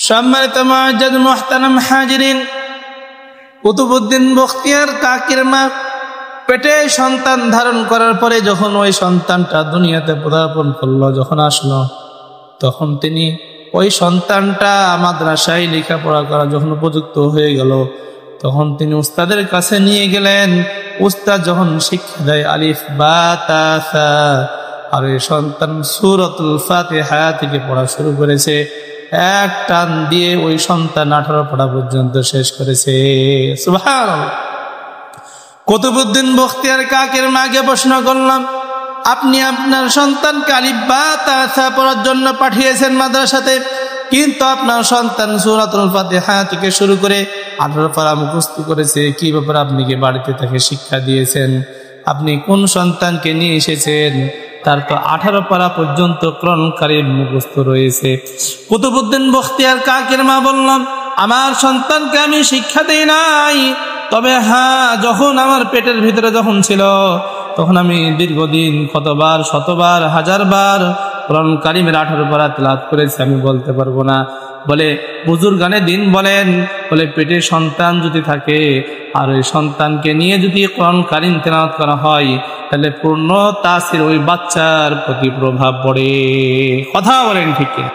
সম্মানিত মুআজ্জাজ মুহতারাম হাজিরিন, কুতুবউদ্দিন বখতিয়ার কাকির মা পেটে সন্তান ধারণ করার পরে যখন ওই সন্তানটা দুনিয়াতে পদার্পণ করলো, যখন আসলো, তখন তিনি ওই সন্তানটা মাদ্রাসায় লেখাপড়া করা যখন উপযুক্ত হয়ে গেল, তখন তিনি উস্তাদের কাছে নিয়ে গেলেন। উস্তাদ যখন শিক্ষা দেয় আলিফ বা তা সা, আর ওই সন্তান সূরাতুল ফাতিহা থেকে পড়া শুরু করেছে। এক টান দিয়ে ওই সন্তান 18 পড়া পর্যন্ত শেষ করেছে। সুবহানাল্লাহ। কুতুবউদ্দিন বখতিয়ার কাকের মাকে প্রশ্ন করলাম, আপনি আপনার সন্তানকে আলিফ বা তা সা পড়ার জন্য পাঠিয়েছেন মাদ্রাসাতে, কিন্তু আপনার সন্তান সূরাতুল ফাতিহা থেকে শুরু করে 18 পারা মুখস্থ করেছে, কি ব্যাপারে? আপনি কি বাড়িতে তাকে শিক্ষা দিয়েছেন? আপনি কোন সন্তানকে নিয়ে এসেছেন? তার তো 18 পারা পর্যন্ত কোরআন কারীম মুখস্থ রয়েছে। কুতুবউদ্দিন বখতিয়ার কাকের মা বললাম, আমার সন্তানকে আমি শিক্ষা দেই নাই, তবে হ্যাঁ, যখন আমার পেটের ভিতরে যখন ছিল, তখন আমি দীর্ঘদিন কতবার, শতবার, হাজারবার কোরআন কারীমের 18 পারা তেলাওয়াত করেছি, আমি বলতে পারবো না। বলে বুজুর্গানে দিন বলেন, বলে পেটে সন্তান যদি থাকে আর ওই সন্তানকে নিয়ে যদি কোরআন কারীম তেলাওয়াত করা হয়, তাহলে পূর্ণ তাসির ওই বাচ্চার প্রতি প্রভাব পড়ে। কথা বলেন ঠিক কিনা?